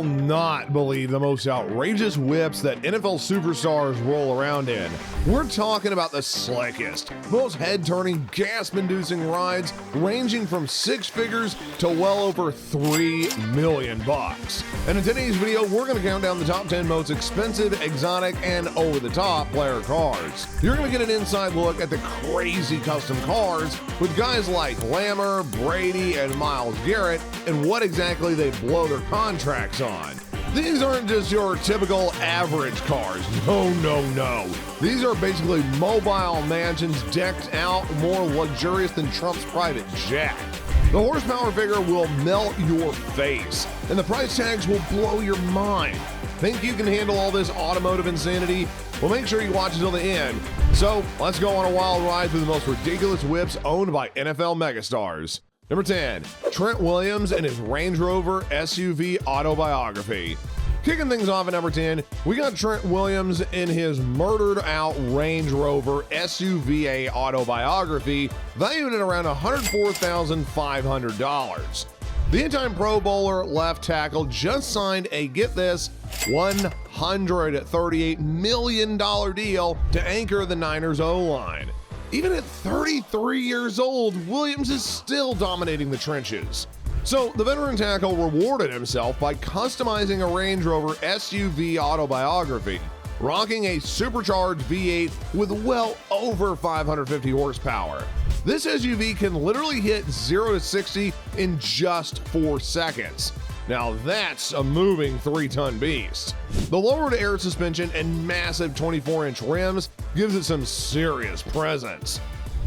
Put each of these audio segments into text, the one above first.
will not believe the most outrageous whips that NFL superstars roll around in. We're talking about the slickest, most head-turning, gasp-inducing rides ranging from six figures to well over $3 million. And in today's video, we're going to count down the top 10 most expensive, exotic, and over-the-top player cars. You're going to get an inside look at the crazy custom cars with guys like Lamar, Brady, and Myles Garret and what exactly they blow their contracts on. These aren't just your typical average cars. No. These are basically mobile mansions decked out more luxurious than Trump's private jet. The horsepower figure will melt your face, and the price tags will blow your mind. Think you can handle all this automotive insanity? Well, make sure you watch until the end. So let's go on a wild ride through the most ridiculous whips owned by NFL megastars. Number 10, Trent Williams and his Range Rover SUV autobiography. Kicking things off at number 10, we got Trent Williams in his murdered out Range Rover SUV autobiography, valued at around $104,500. The in-time Pro Bowler left tackle just signed a, get this, $138 million deal to anchor the Niners O-line. Even at 33 years old, Williams is still dominating the trenches. So the veteran tackle rewarded himself by customizing a Range Rover SUV autobiography, rocking a supercharged V8 with well over 550 horsepower. This SUV can literally hit 0 to 60 in just 4 seconds. Now that's a moving 3-ton beast. The lowered air suspension and massive 24-inch rims gives it some serious presence.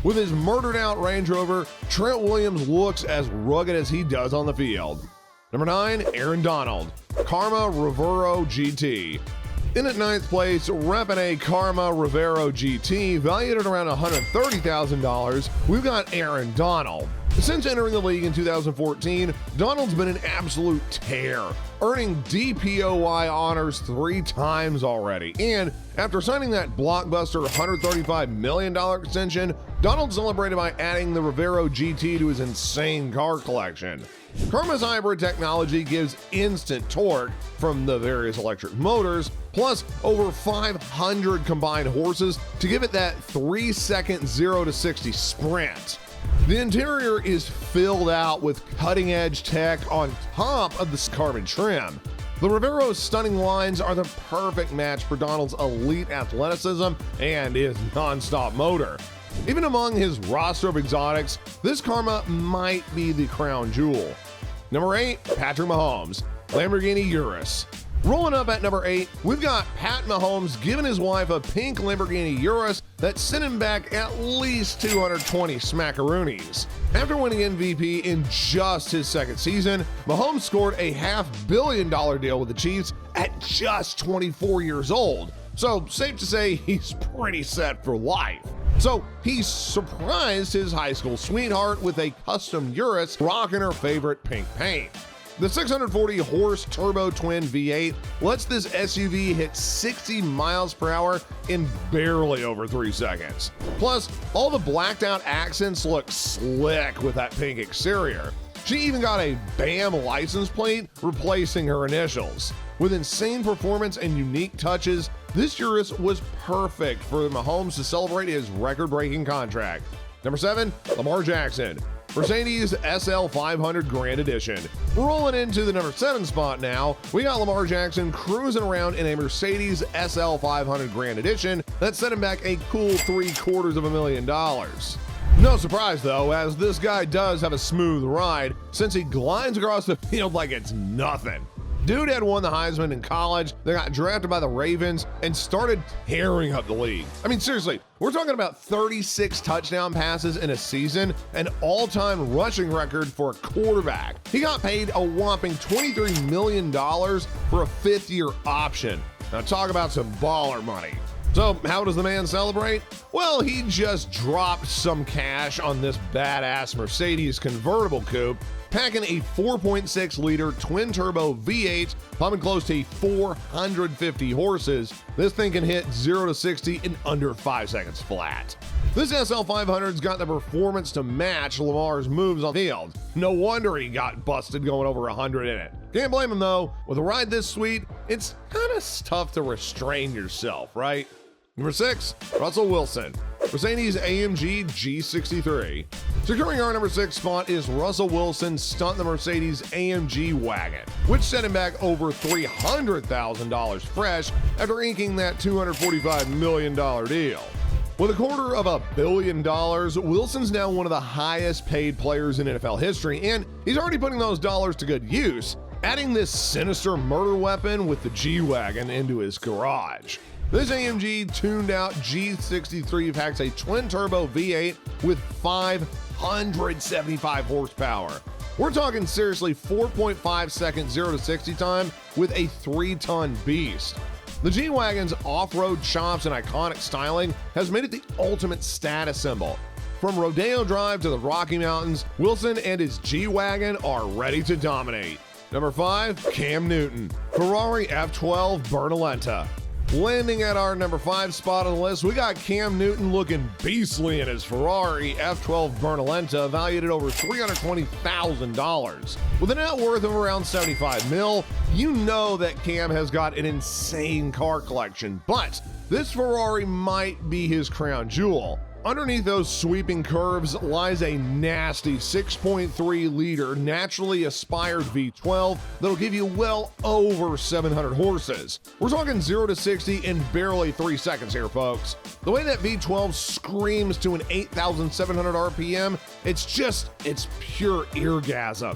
With his murdered out Range Rover, Trent Williams looks as rugged as he does on the field. Number 9, Aaron Donald, Karma Revero GT. In at 9th place, repping a Karma Revero GT, valued at around $130,000, we've got Aaron Donald. Since entering the league in 2014, Donald's been an absolute tear, earning DPOY honors 3 times already. And after signing that blockbuster $135 million extension, Donald celebrated by adding the Revero GT to his insane car collection. Karma's hybrid technology gives instant torque from the various electric motors, plus over 500 combined horses to give it that 3-second 0 to 60 sprint. The interior is filled out with cutting-edge tech on top of this carbon trim. The Revero's stunning lines are the perfect match for Donald's elite athleticism and his non-stop motor. Even among his roster of exotics, this Karma might be the crown jewel. Number 8, Patrick Mahomes, Lamborghini Urus. Rolling up at number 8, we've got Pat Mahomes giving his wife a pink Lamborghini Urus that sent him back at least 220 smackaroonies. After winning MVP in just his second season, Mahomes scored a $500 million deal with the Chiefs at just 24 years old. So safe to say he's pretty set for life. So he surprised his high school sweetheart with a custom Urus rocking her favorite pink paint. The 640-horse turbo twin V8 lets this SUV hit 60 miles per hour in barely over 3 seconds. Plus, all the blacked-out accents look slick with that pink exterior. She even got a BAM license plate replacing her initials. With insane performance and unique touches, this Urus was perfect for Mahomes to celebrate his record-breaking contract. Number 7, Lamar Jackson, Mercedes SL 500 Grand Edition. Rolling into the number 7 spot now, we got Lamar Jackson cruising around in a Mercedes SL 500 Grand Edition that set him back a cool $750,000. No surprise though, as this guy does have a smooth ride since he glides across the field like it's nothing. Dude had won the Heisman in college, then got drafted by the Ravens, and started tearing up the league. I mean, seriously, we're talking about 36 touchdown passes in a season, an all-time rushing record for a quarterback. He got paid a whopping $23 million for a 5th-year option. Now talk about some baller money. So how does the man celebrate? Well, he just dropped some cash on this badass Mercedes convertible coupe, packing a 4.6-liter twin-turbo V8, pumping close to 450 horses. This thing can hit 0 to 60 in under 5 seconds flat. This SL500's got the performance to match Lamar's moves on the field. No wonder he got busted going over 100 in it. Can't blame him though. With a ride this sweet, it's kind of tough to restrain yourself, right? Number 6, Russell Wilson, Mercedes-AMG G63. Securing our number 6 spot is Russell Wilson stunt the Mercedes-AMG wagon, which set him back over $300,000 fresh after inking that $245 million deal. With $250 million, Wilson's now one of the highest paid players in NFL history, and he's already putting those dollars to good use, adding this sinister murder weapon with the G-Wagon into his garage. This AMG tuned out G63 packs a twin-turbo V8 with 575 horsepower. We're talking seriously 4.5 second 0 to 60 time with a 3-ton beast. The G-Wagon's off-road chops and iconic styling has made it the ultimate status symbol. From Rodeo Drive to the Rocky Mountains, Wilson and his G-Wagon are ready to dominate. Number 5, Cam Newton, Ferrari F12 Bernaletta. Landing at our number 5 spot on the list, we got Cam Newton looking beastly in his Ferrari F12 Bernaletta, valued at over $320,000. With a net worth of around 75 mil, you know that Cam has got an insane car collection, but this Ferrari might be his crown jewel. Underneath those sweeping curves lies a nasty 6.3-liter naturally aspired V12 that'll give you well over 700 horses. We're talking 0 to 60 in barely 3 seconds here, folks. The way that V12 screams to an 8,700 RPM, it's pure eargasm.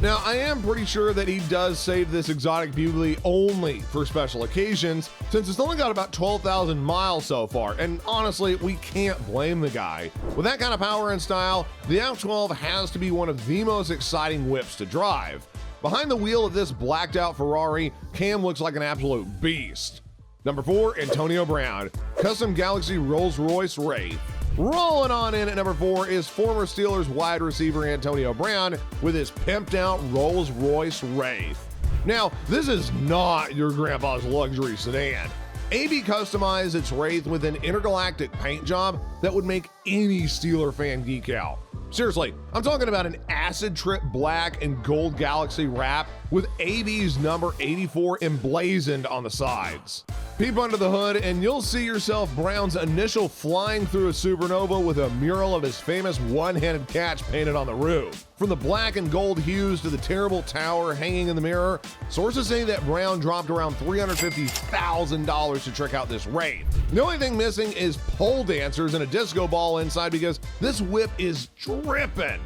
Now, I am pretty sure that he does save this exotic beauty only for special occasions, since it's only got about 12,000 miles so far, and honestly, we can't blame the guy. With that kind of power and style, the F12 has to be one of the most exciting whips to drive. Behind the wheel of this blacked out Ferrari, Cam looks like an absolute beast. Number 4, Antonio Brown, Custom Galaxy Rolls-Royce Wraith. Rolling on in at number 4 is former Steelers wide receiver Antonio Brown with his pimped out Rolls-Royce Wraith. Now, this is not your grandpa's luxury sedan. AB customized its Wraith with an intergalactic paint job that would make any Steeler fan geek out. Seriously, I'm talking about an acid trip black and gold Galaxy wrap with AB's number 84 emblazoned on the sides. Peep under the hood and you'll see yourself Brown's initial flying through a supernova with a mural of his famous one-handed catch painted on the roof. From the black and gold hues to the terrible tower hanging in the mirror, sources say that Brown dropped around $350,000 to trick out this Wraith. The only thing missing is pole dancers and a disco ball inside because this whip is dripping.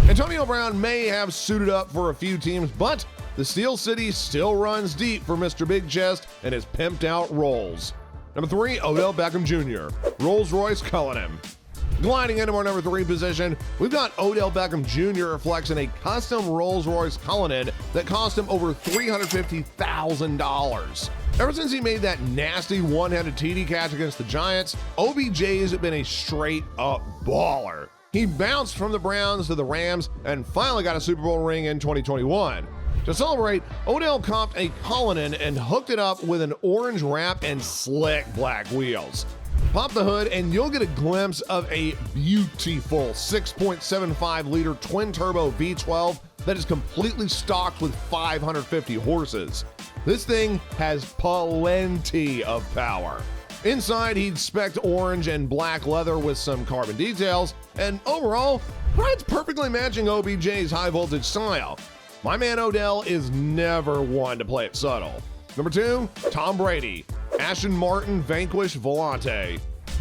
Antonio Brown may have suited up for a few teams, but the Steel City still runs deep for Mr. Big Chest and his pimped out Rolls. Number 3, Odell Beckham Jr., Rolls-Royce Cullinan. Gliding into our number 3 position, we've got Odell Beckham Jr. flexing a custom Rolls-Royce Cullinan that cost him over $350,000. Ever since he made that nasty one-handed TD catch against the Giants, OBJ's been a straight-up baller. He bounced from the Browns to the Rams and finally got a Super Bowl ring in 2021. To celebrate, Odell comped a Cullinan and hooked it up with an orange wrap and slick black wheels. Pop the hood and you'll get a glimpse of a beautiful 6.75-liter twin-turbo V12 that is completely stocked with 550 horses. This thing has plenty of power. Inside, he'd spec'd orange and black leather with some carbon details, and overall, ride's perfectly matching OBJ's high-voltage style. My man Odell is never one to play it subtle. Number 2, Tom Brady, Aston Martin Vanquish Volante.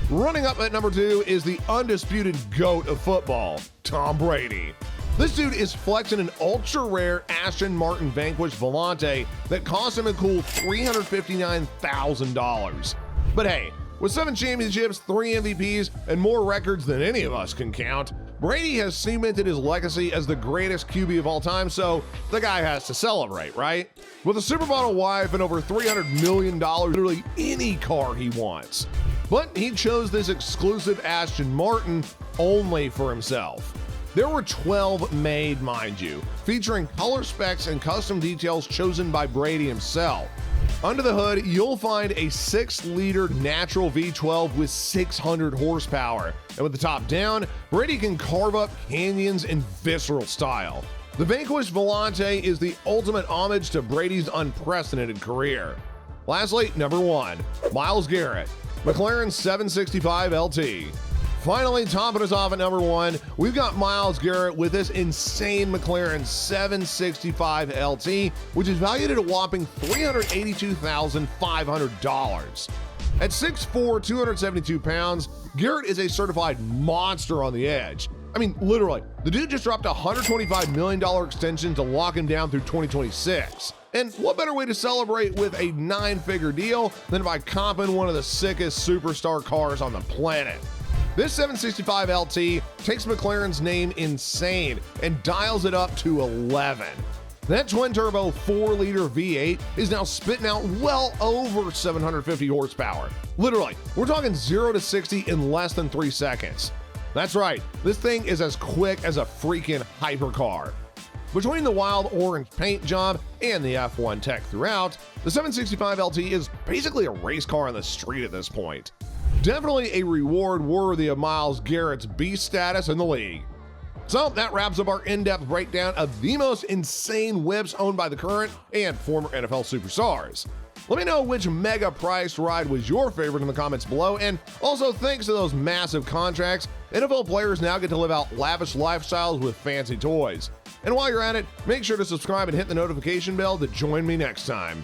Running up at number 2 is the undisputed GOAT of football, Tom Brady. This dude is flexing an ultra-rare Aston Martin Vanquish Volante that cost him a cool $359,000. But hey, with 7 championships, 3 MVPs, and more records than any of us can count, Brady has cemented his legacy as the greatest QB of all time, so the guy has to celebrate, right? With a supermodel wife and over $300 million, literally any car he wants. But he chose this exclusive Aston Martin only for himself. There were 12 made, mind you, featuring color specs and custom details chosen by Brady himself. Under the hood, you'll find a 6-liter natural V12 with 600 horsepower. And with the top down, Brady can carve up canyons in visceral style. The Vanquish Volante is the ultimate homage to Brady's unprecedented career. Lastly, number 1, Myles Garret, McLaren 765 LT. Finally, topping us off at number 1, we've got Myles Garret with this insane McLaren 765 LT, which is valued at a whopping $382,500. At 6'4", 272 pounds, Garret is a certified monster on the edge. I mean, literally, the dude just dropped a $125 million extension to lock him down through 2026. And what better way to celebrate with a 9-figure deal than by comping one of the sickest superstar cars on the planet? This 765 LT takes McLaren's name insane and dials it up to 11. That twin-turbo 4-liter V8 is now spitting out well over 750 horsepower. Literally, we're talking 0 to 60 in less than 3 seconds. That's right, this thing is as quick as a freaking hypercar. Between the wild orange paint job and the F1 tech throughout, the 765 LT is basically a race car on the street at this point. Definitely a reward worthy of Myles Garrett's beast status in the league. So that wraps up our in-depth breakdown of the most insane whips owned by the current and former NFL superstars. Let me know which mega priced ride was your favorite in the comments below, and also thanks to those massive contracts, NFL players now get to live out lavish lifestyles with fancy toys. And while you're at it, make sure to subscribe and hit the notification bell to join me next time.